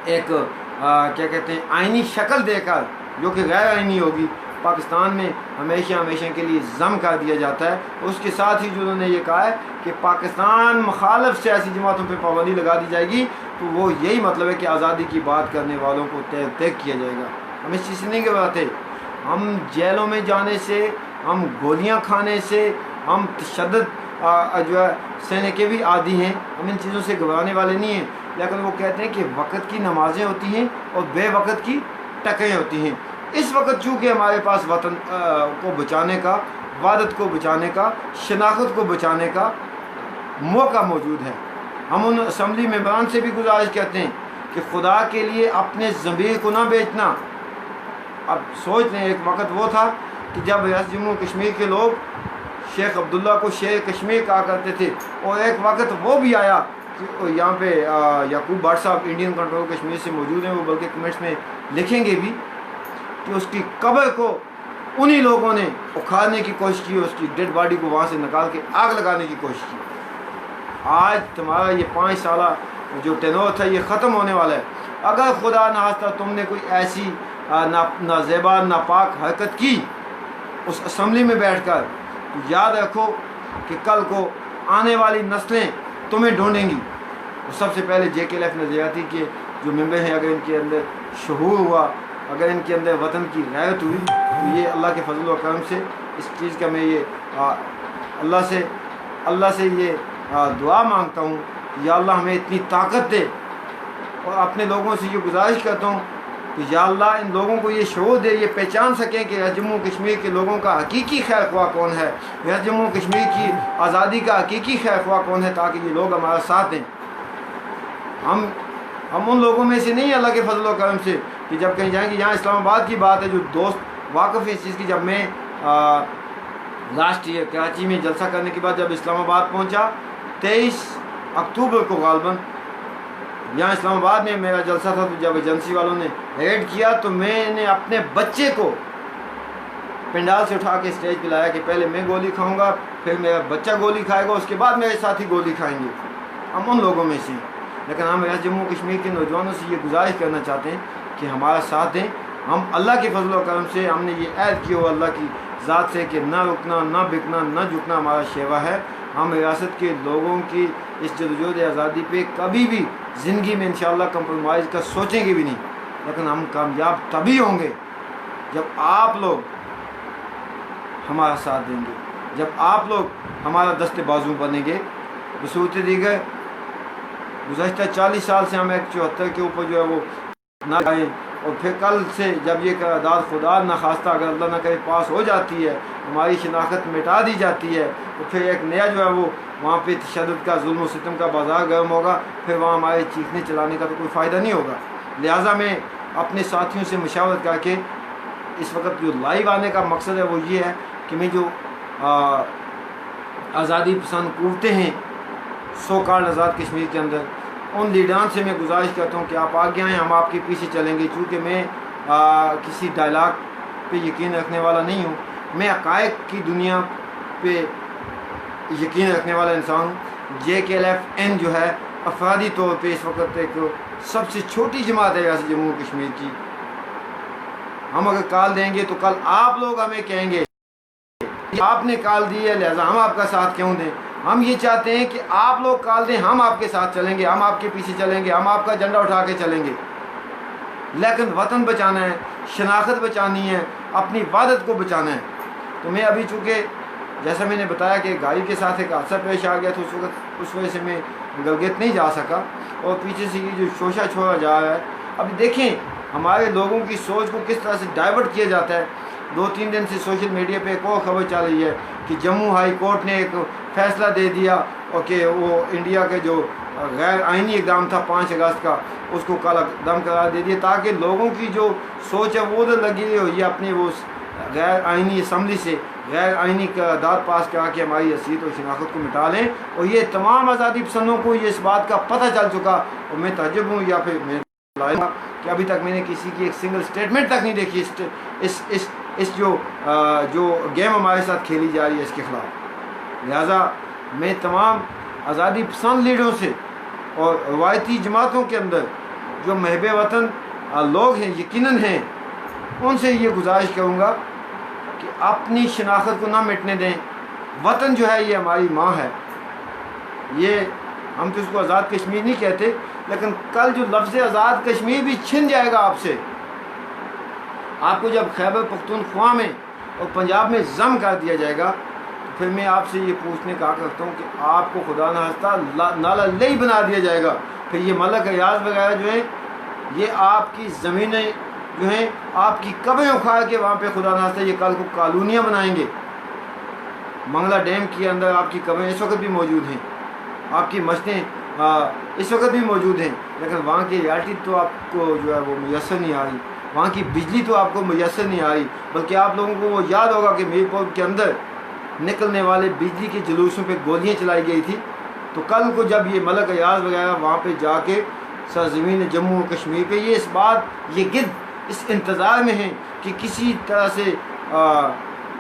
ایک کیا کہتے ہیں آئینی شکل دے کر جو کہ غیر آئینی ہوگی، پاکستان میں ہمیشہ کے لیے ضم کر دیا جاتا ہے۔ اس کے ساتھ ہی جو انہوں نے یہ کہا ہے کہ پاکستان مخالف سیاسی جماعتوں پہ پابندی لگا دی جائے گی، تو وہ یہی مطلب ہے کہ آزادی کی بات کرنے والوں کو طے کیا جائے گا۔ ہم اس چیز سے نہیں گھبراتے، ہم جیلوں میں جانے سے، ہم گولیاں کھانے سے، ہم تشدد جو ہے سہنے کے بھی عادی ہیں، ہم ان چیزوں سے گھبرانے والے نہیں ہیں، لیکن وہ کہتے ہیں کہ وقت کی نمازیں ہوتی ہیں اور بے وقت کی ٹکریں ہوتی ہیں۔ اس وقت چونکہ ہمارے پاس وطن کو بچانے کا، وحدت کو بچانے کا، شناخت کو بچانے کا موقع موجود ہے، ہم ان اسمبلی ممبران سے بھی گزارش کرتے ہیں کہ خدا کے لیے اپنے ضمیر کو نہ بیچنا۔ اب سوچ لیں، ایک وقت وہ تھا کہ جب ریاست جموں کشمیر کے لوگ شیخ عبداللہ کو شیر کشمیر کہا کرتے تھے، اور ایک وقت وہ بھی آیا کہ یہاں پہ یعقوب بٹ صاحب انڈین کنٹرول کشمیر سے موجود ہیں، وہ بلکہ کمنٹس میں لکھیں گے بھی کہ اس کی قبر کو انہی لوگوں نے اکھاڑنے کی کوشش کی، اس کی ڈیڈ باڈی کو وہاں سے نکال کے آگ لگانے کی کوشش کی۔ آج تمہارا یہ 5 سالہ جو ٹینور تھا یہ ختم ہونے والا ہے۔ اگر خدا نخواستہ تم نے کوئی ایسی نازیبا ناپاک حرکت کی اس اسمبلی میں بیٹھ کر، تو یاد رکھو کہ کل کو آنے والی نسلیں تمہیں ڈھونڈیں گی۔ اور سب سے پہلے جے کے ایل ایف نظریاتی کے جو ممبر ہیں، اگر ان کے اندر شعور ہوا، اگر ان کے اندر وطن کی غیرت ہوئی، تو یہ اللہ کے فضل و کرم سے اس چیز کا میں یہ اللہ سے یہ دعا مانگتا ہوں، یا اللہ ہمیں اتنی طاقت دے اور اپنے لوگوں سے یہ گزارش کرتا ہوں کہ یا اللہ ان لوگوں کو یہ شعور دے، یہ پہچان سکیں کہ جموں کشمیر کے لوگوں کا حقیقی خیر خواہ کون ہے، جموں کشمیر کی آزادی کا حقیقی خیر خواہ کون ہے، تاکہ یہ لوگ ہمارا ساتھ دیں۔ ہم ان لوگوں میں سے نہیں، اللہ کے فضل و کرم سے، کہ جب کہیں جائیں گے، یہاں اسلام آباد کی بات ہے، جو دوست واقف ہے اس چیز کی، جب میں لاسٹ ایئر کراچی میں جلسہ کرنے کے بعد جب اسلام آباد پہنچا 23 اکتوبر کو غالباً، یہاں اسلام آباد میں میرا جلسہ تھا، تو جب ایجنسی والوں نے ریڈ کیا تو میں نے اپنے بچے کو پنڈال سے اٹھا کے اسٹیج پہ لایا کہ پہلے میں گولی کھاؤں گا، پھر میرا بچہ گولی کھائے گا، اس کے بعد میرے ساتھی گولی کھائیں گے۔ ہم ان لوگوں میں سے ہیں، لیکن ہم جموں کشمیر کے نوجوانوں سے یہ گزارش کرنا چاہتے ہیں کہ ہمارا ساتھ دیں۔ ہم اللہ کے فضل و کرم سے ہم نے یہ عہد کیا ہو اللہ کی ذات سے کہ نہ رکنا، نہ بکنا، نہ جھکنا ہمارا شیوا ہے۔ ہم ریاست کے لوگوں کی اس جدوجہد آزادی پہ کبھی بھی زندگی میں انشاءاللہ کمپرومائز کا سوچیں گے بھی نہیں، لیکن ہم کامیاب تبھی ہوں گے جب آپ لوگ ہمارا ساتھ دیں گے، جب آپ لوگ ہمارا دست بازو بنیں گے۔ بصورت دیگر گزشتہ 40 سال سے ہم ایک 74 کے اوپر جو ہے وہ نہ آئیں، اور پھر کل سے جب یہ قرارداد خدا نخواستہ اگر اللہ نہ کرے پاس ہو جاتی ہے، ہماری شناخت مٹا دی جاتی ہے، تو پھر ایک نیا جو ہے وہ وہاں پہ تشدد کا، ظلم و ستم کا بازار گرم ہوگا، پھر وہاں ہمارے چیخنے چلانے کا تو کوئی فائدہ نہیں ہوگا۔ لہٰذا میں اپنے ساتھیوں سے مشاورت کر کے اس وقت جو لائیو آنے کا مقصد ہے وہ یہ ہے کہ میں جو آزادی پسند قوتیں ہیں سو کارڈ آزاد کشمیر کے اندر، ان لیڈران سے میں گزارش کرتا ہوں کہ آپ آگے آئیں، ہم آپ کے پیچھے چلیں گے۔ چونکہ میں کسی ڈائلاگ پہ یقین رکھنے والا نہیں ہوں، میں حقائق کی دنیا پہ یقین رکھنے والا انسان ہوں۔ JKLF-N جو ہے افرادی طور پہ اس وقت ایک سب سے چھوٹی جماعت ہے ریاست جموں کشمیر کی۔ ہم اگر کال دیں گے تو کل آپ لوگ ہمیں کہیں گے آپ نے کال دی ہے لہٰذا ہم آپ کا ساتھ کیوں دیں۔ ہم یہ چاہتے ہیں کہ آپ لوگ کال دیں، ہم آپ کے ساتھ چلیں گے، ہم آپ کے پیچھے چلیں گے، ہم آپ کا جھنڈا اٹھا کے چلیں گے، لیکن وطن بچانا ہے، شناخت بچانی ہے، اپنی وحدت کو بچانا ہے۔ تو میں ابھی چونکہ جیسا میں نے بتایا کہ گاڑی کے ساتھ ایک حادثہ پیش آ گیا، تو اس وجہ سے میں گلگت نہیں جا سکا، اور پیچھے سے یہ جو شوشہ چھوڑا جا رہا ہے، ابھی دیکھیں ہمارے لوگوں کی سوچ کو کس طرح سے ڈائیورٹ کیا جاتا ہے۔ 2-3 دن سے سوشل میڈیا پہ ایک اور خبر چل رہی ہے کہ جموں ہائی کورٹ نے ایک فیصلہ دے دیا اور کہ وہ انڈیا کے جو غیر آئینی اقدام تھا 5 اگست کا، اس کو کل عدم قرار دے دیا، تاکہ لوگوں کی جو سوچ ہے وہ ادھر لگی ہو، یہ اپنی وہ غیر آئینی اسمبلی سے غیر آئینی قرارداد پاس کرا کے ہماری حیثیت اور شناخت کو مٹا لیں۔ اور یہ تمام آزادی پسندوں کو یہ اس بات کا پتہ چل چکا، اور میں تعجب ہوں یا پھر میں کہ ابھی تک میں نے کسی کی ایک سنگل سٹیٹمنٹ تک نہیں دیکھی اس جو گیم ہمارے ساتھ کھیلی جا رہی ہے اس کے خلاف۔ لہٰذا میں تمام آزادی پسند لیڈروں سے اور روایتی جماعتوں کے اندر جو محب وطن لوگ ہیں یقیناً ہیں، ان سے یہ گزارش کروں گا کہ اپنی شناخت کو نہ مٹنے دیں۔ وطن جو ہے یہ ہماری ماں ہے، یہ ہم تو اس کو آزاد کشمیر نہیں کہتے، لیکن کل جو لفظ آزاد کشمیر بھی چھن جائے گا آپ سے، آپ کو جب خیبر پختونخوا میں اور پنجاب میں ضم کر دیا جائے گا، تو پھر میں آپ سے یہ پوچھنے کا حق رکھتا ہوں کہ آپ کو خدا نہ خواستہ نالا لئی بنا دیا جائے گا، پھر یہ ملک ریاض وغیرہ جو ہیں یہ آپ کی زمینیں جو ہیں آپ کی قبریں اکھاڑ کے وہاں پہ خدا نہ خواستہ یہ کل کو کالونیاں بنائیں گے۔ منگلہ ڈیم کے اندر آپ کی قبریں اس وقت بھی موجود ہیں، آپ کی مسجدیں اس وقت بھی موجود ہیں، لیکن وہاں کی ریالٹی تو آپ کو جو ہے وہ میسر نہیں آ رہی، وہاں کی بجلی تو آپ کو میسر نہیں آ رہی، بلکہ آپ لوگوں کو وہ یاد ہوگا کہ میر پور کے اندر نکلنے والے بجلی کے جلوسوں پہ گولیاں چلائی گئی تھی۔ تو کل کو جب یہ ملک ریاض وغیرہ وہاں پہ جا کے سرزمین جموں و کشمیر پہ یہ اس بات یہ گرد اس انتظار میں ہیں کہ کسی طرح سے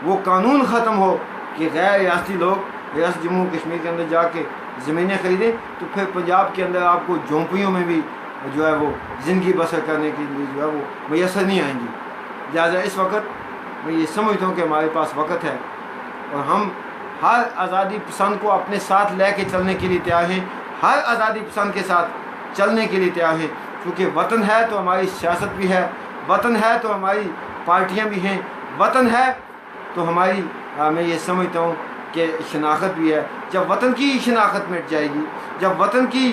وہ قانون ختم ہو کہ غیر ریاستی لوگ ریاست جموں و کشمیر کے اندر جا کے زمینیں خریدیں، تو پھر پنجاب کے اندر آپ کو جھونپڑیوں میں بھی جو ہے وہ زندگی بسر کرنے کے لیے جو ہے وہ میسر نہیں آئیں گی۔ لہٰذا اس وقت میں یہ سمجھتا ہوں کہ ہمارے پاس وقت ہے، اور ہم ہر آزادی پسند کو اپنے ساتھ لے کے چلنے کے لیے تیار ہیں، ہر آزادی پسند کے ساتھ چلنے کے لیے تیار ہیں، کیونکہ وطن ہے تو ہماری سیاست بھی ہے، وطن ہے تو ہماری پارٹیاں بھی ہیں، وطن ہے تو ہماری میں یہ سمجھتا ہوں کہ شناخت بھی ہے۔ جب وطن کی شناخت مٹ جائے گی، جب وطن کی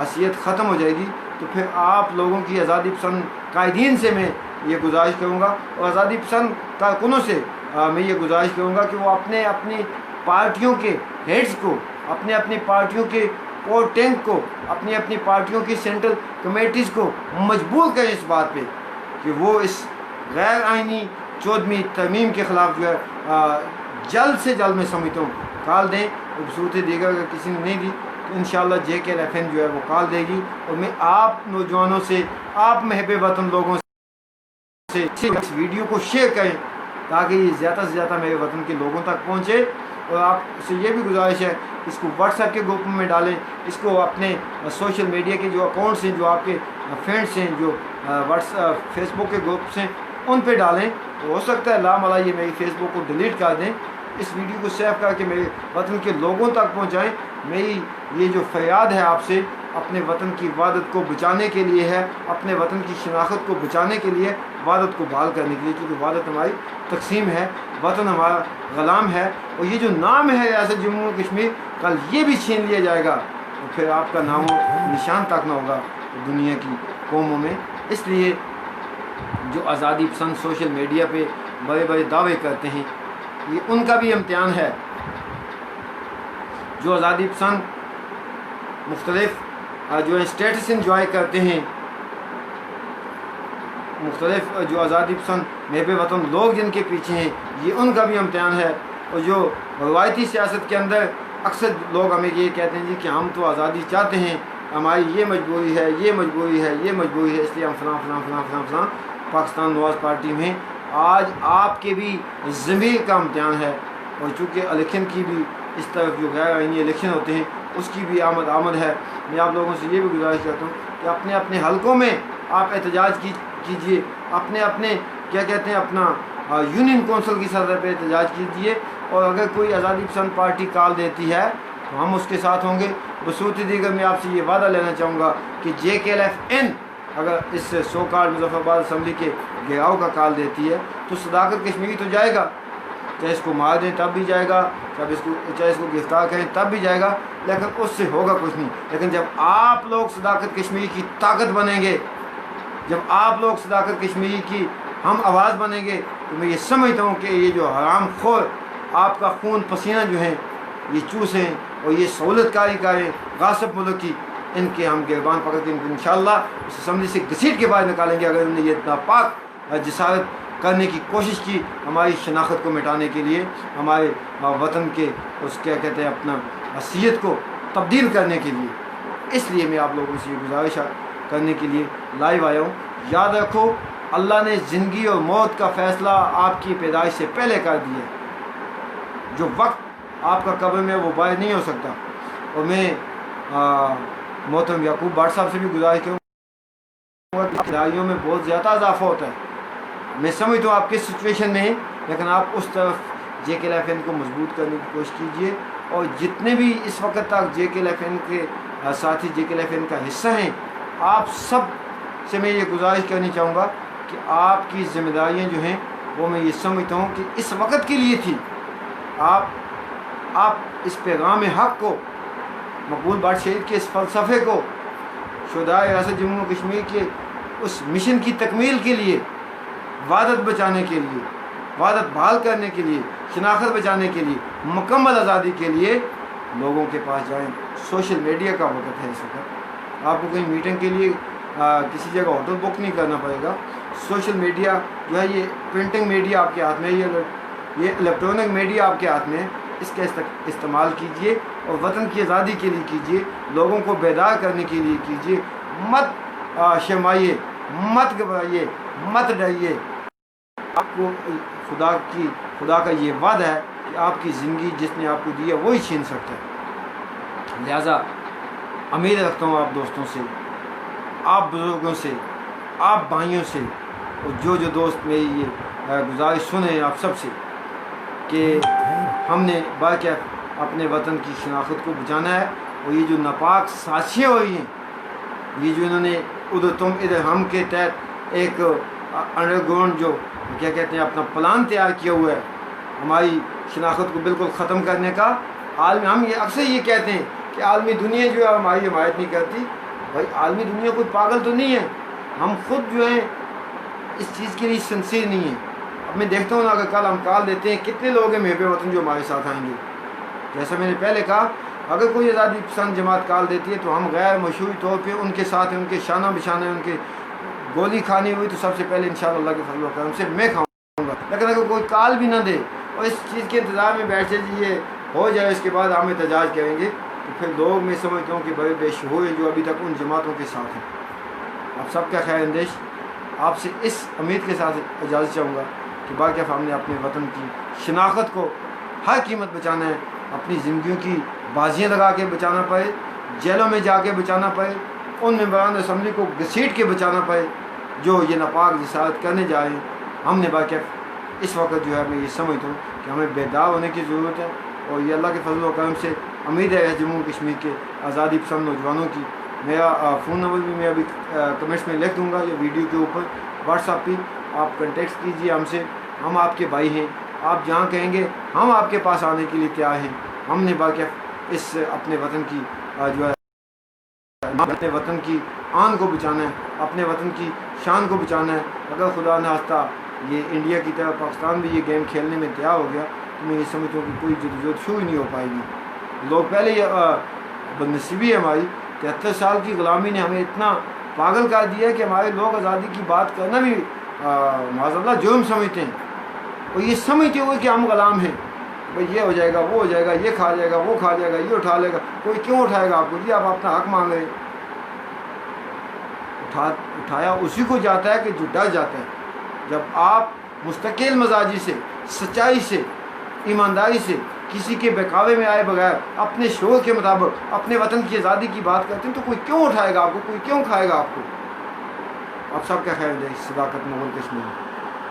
حیثیت ختم ہو جائے گی، تو پھر آپ لوگوں کی آزادی پسند قائدین سے میں یہ گزارش کروں گا اور آزادی پسند کارکنوں سے میں یہ گزارش کروں گا کہ وہ اپنے اپنی پارٹیوں کے ہیڈز کو، اپنے اپنی پارٹیوں کے اور ٹینک کو، اپنی اپنی پارٹیوں کی سینٹرل کمیٹیز کو مجبور کریں اس بات پہ کہ وہ اس غیر آئینی 14ویں ترمیم کے خلاف جو ہے جلد سے جلد میں سمجھتا ہوں کال دیں. اور بصورت دیگر اگر کسی نے نہیں دی تو انشاءاللہ JKLFN جو ہے وہ کال دے گی. اور میں آپ نوجوانوں سے، آپ محب وطن لوگوں سے اس ویڈیو کو شیئر کریں تاکہ یہ زیادہ سے زیادہ میرے وطن کے لوگوں تک پہنچے. اور آپ سے یہ بھی گزارش ہے اس کو واٹس ایپ کے گروپ میں ڈالیں، اس کو اپنے سوشل میڈیا کے جو اکاؤنٹس ہیں، جو آپ کے فرینڈس ہیں، جو فیس بک کے گروپس ہیں، ان پہ ڈالیں. ہو سکتا ہے لاملا یہ میری فیس بک کو ڈیلیٹ کر دیں. اس ویڈیو کو سیو کر کے میرے وطن کے لوگوں تک پہنچائیں. میری یہ جو فریاد ہے آپ سے اپنے وطن کی وحدت کو بچانے کے لیے ہے، اپنے وطن کی شناخت کو بچانے کے لیے، وحدت کو بحال کرنے کے لیے، کیونکہ وحدت ہماری تقسیم ہے، وطن ہمارا غلام ہے. اور یہ جو نام ہے ریاست جموں و کشمیر، کل یہ بھی چھین لیا جائے گا تو پھر آپ کا نام و نشان تک نہ ہوگا دنیا کی قوموں میں. اس لیے جو آزادی پسند سوشل میڈیا پہ بڑے بڑے دعوے کرتے ہیں، یہ ان کا بھی امتحان ہے. جو آزادی پسند مختلف جو اسٹیٹس انجوائے کرتے ہیں، مختلف جو آزادی پسند محب وطن لوگ جن کے پیچھے ہیں، یہ ان کا بھی امتحان ہے. اور جو روایتی سیاست کے اندر اکثر لوگ ہمیں یہ کہتے ہیں جی کہ ہم تو آزادی چاہتے ہیں، ہماری یہ مجبوری ہے، یہ مجبوری ہے، یہ مجبوری ہے، اس لیے ہم فلاں فلاں فلاں فلاں فلاں پاکستان نواز پارٹی میں. آج آپ کے بھی ضمیر کا امتحان ہے. اور چونکہ الیکشن کی بھی اس طرف جو غیر آئینی الیکشن ہوتے ہیں اس کی بھی آمد ہے. میں آپ لوگوں سے یہ بھی گزارش کرتا ہوں کہ اپنے اپنے حلقوں میں آپ احتجاج کیجئے، اپنے کیا کہتے ہیں اپنا یونین کونسل کی سطح پہ احتجاج کیجئے. اور اگر کوئی آزادی پسند پارٹی کال دیتی ہے تو ہم اس کے ساتھ ہوں گے. بصورت دیگر میں آپ سے یہ وعدہ لینا چاہوں گا کہ JKLFN اگر اس سو کال مظفر آباد اسمبلی کے گھیراؤ کا کال دیتی ہے تو صداقت کشمیری تو جائے گا، چاہے اس کو مار دیں تب بھی جائے گا، چاہے اس کو گرفتار کریں تب بھی جائے گا، لیکن اس سے ہوگا کچھ نہیں. لیکن جب آپ لوگ صداقت کشمیری کی طاقت بنیں گے، جب آپ لوگ صداقت کشمیری کی ہم آواز بنیں گے، تو میں یہ سمجھتا ہوں کہ یہ جو حرام خور آپ کا خون پسینہ جو ہیں یہ چوسیں اور یہ سہولت کاری کریں غاصب ملک کی، ان کے ہم گربان پکڑ کے انشاءاللہ اس اسمبلی سے گھسیٹ کے باہر نکالیں گے اگر انہوں نے یہ ناپاک جسارت کرنے کی کوشش کی ہماری شناخت کو مٹانے کے لیے، ہمارے وطن کے اس کیا کہتے ہیں اپنا حیثیت کو تبدیل کرنے کے لیے. اس لیے میں آپ لوگوں سے یہ گزارش کرنے کے لیے لائیو آیا ہوں. یاد رکھو اللہ نے زندگی اور موت کا فیصلہ آپ کی پیدائش سے پہلے کر دیا ہے. جو وقت آپ کا قبر میں وہ باہر نہیں ہو سکتا. اور میں محترم یعقوب بٹ صاحب سے بھی گزارش کروں گا کہ کھلاڑیوں میں بہت زیادہ اضافہ ہوتا ہے. میں سمجھتا ہوں آپ کس سچویشن میں ہیں، لیکن آپ اس طرف JKLFN کو مضبوط کرنے کی کوشش کیجئے. اور جتنے بھی اس وقت تک JKLFN کے ساتھی JKLFN کا حصہ ہیں، آپ سب سے میں یہ گزارش کرنی چاہوں گا کہ آپ کی ذمہ داریاں جو ہیں وہ میں یہ سمجھتا ہوں کہ اس وقت کے لیے تھی. آپ اس پیغام حق کو، مقبول بٹ شہید کے اس فلسفے کو، شہدائے ریاست جموں و کشمیر کے اس مشن کی تکمیل کے لیے، وحدت بچانے کے لیے، وحدت بحال کرنے کے لیے، شناخت بچانے کے لیے، مکمل آزادی کے لیے لوگوں کے پاس جائیں. سوشل میڈیا کا وقت ہے اس وقت. آپ کو کہیں میٹنگ کے لیے کسی جگہ ہوٹل بک نہیں کرنا پڑے گا. سوشل میڈیا جو ہے یہ پرنٹنگ میڈیا آپ کے ہاتھ میں، یہ الیکٹرانک میڈیا آپ کے ہاتھ میں ہے. اس کا استعمال کیجئے اور وطن کی آزادی کے لیے کیجئے، لوگوں کو بیدار کرنے کے لیے کیجئے. مت شرمائیے، مت گھبرائیے، مت ڈریے. آپ کو خدا کا یہ وعدہ ہے کہ آپ کی زندگی جس نے آپ کو دی ہے وہی چھین سکتا ہے. لہٰذا امید رکھتا ہوں آپ دوستوں سے، آپ بزرگوں سے، آپ بھائیوں سے، اور جو دوست میری یہ گزارش سنیں آپ سب سے کہ ہم نے باقاعدہ اپنے وطن کی شناخت کو بچانا ہے. اور یہ جو ناپاک سازشیں ہو رہی ہیں، یہ جو انہوں نے ادھر تم ادھر ہم کے تحت ایک انڈر گراؤنڈ جو کیا کہتے ہیں اپنا پلان تیار کیا ہوا ہے ہماری شناخت کو بالکل ختم کرنے کا. عالم ہم یہ اکثر یہ کہتے ہیں کہ عالمی دنیا جو ہے ہماری حمایت نہیں کرتی. بھائی عالمی دنیا کوئی پاگل تو نہیں ہے, ہم خود جو ہیں اس چیز کے لیے سنسیر نہیں ہیں. اب میں دیکھتا ہوں نا, اگر کل ہم کال دیتے ہیں, کتنے لوگ ہیں محب وطن جو ہمارے ساتھ آئیں گے. جیسا میں نے پہلے کہا, اگر کوئی آزادی پسند جماعت کال دیتی ہے تو ہم غیر مشروعی طور پہ ان کے ساتھ ہیں, ان کے شانہ بشانہ, ان کے گولی کھانی ہوئی تو سب سے پہلے انشاءاللہ اللہ کے فضل و کرم سے میں کھاؤں گا. لیکن اگر کوئی کال بھی نہ دے اور اس چیز کے انتظار میں بیٹھے جی یہ ہو جائے اس کے بعد ہم احتجاج کریں گے, تو پھر لوگ میں سمجھتا ہوں کہ بڑے بے شعور ہیں جو ابھی تک ان جماعتوں کے ساتھ ہیں. آپ سب کا خیر اندیش, آپ سے اس امید کے ساتھ اجازت چاہوں گا کہ باقی ہم نے اپنے وطن کی شناخت کو ہر قیمت بچانا ہے, اپنی زندگیوں کی بازیاں لگا کے بچانا پڑے, جیلوں میں جا کے بچانا پڑے, ان ممبران اسمبلی کو گھسیٹ کے بچانا پڑے جو یہ ناپاک جسارت کرنے جا رہے ہیں. ہم نے باقی اس وقت جو ہے میں یہ سمجھتا ہوں کہ ہمیں بیدار ہونے کی ضرورت ہے, اور یہ اللہ کے فضل و کرم سے امید ہے جموں کشمیر کے آزادی پسند نوجوانوں کی. میرا فون نمبر بھی میں ابھی کمنٹس میں لکھ دوں گا یا ویڈیو کے اوپر. واٹس ایپ پہ آپ کنٹیکٹ کیجیے ہم سے, ہم آپ کے بھائی ہیں, آپ جہاں کہیں گے ہم آپ کے پاس آنے کے لیے تیار ہیں. ہم نے باقی اس اپنے وطن کی جو ہے اپنے وطن کی آن کو بچانا ہے, اپنے وطن کی شان کو بچانا ہے. اگر خدا نخواستہ یہ انڈیا کی طرح پاکستان بھی یہ گیم کھیلنے میں تیار ہو گیا تو میں یہ سمجھتا ہوں کہ کوئی جدوجہد شروع ہی نہیں ہو پائے گی. لوگ پہلے یہ بدنصیبی ہے ہماری, 73 سال کی غلامی نے ہمیں اتنا پاگل کر دیا ہے کہ ہمارے لوگ آزادی کی بات کرنا بھی معاذ اللہ جرم سمجھتے ہیں, اور یہ سمجھتے ہوئے کہ ہم غلام ہیں. بھائی یہ ہو جائے گا, وہ ہو جائے گا, یہ کھا جائے گا, وہ کھا جائے گا, یہ اٹھا لے گا. کوئی کیوں اٹھائے گا آپ کو؟ جی آپ اپنا حق مانگ رہے ہیں. اٹھایا اسی کو جاتا ہے کہ جو ڈر جاتا ہے. جب آپ مستقل مزاجی سے, سچائی سے, ایمانداری سے, کسی کے بہکاوے میں آئے بغیر اپنے شعور کے مطابق اپنے وطن کی آزادی کی بات کرتے ہیں تو کوئی کیوں اٹھائے گا آپ کو, کوئی کیوں کھائے گا آپ کو. آپ سب کا خیر دے. صداقت مغل کشمیر.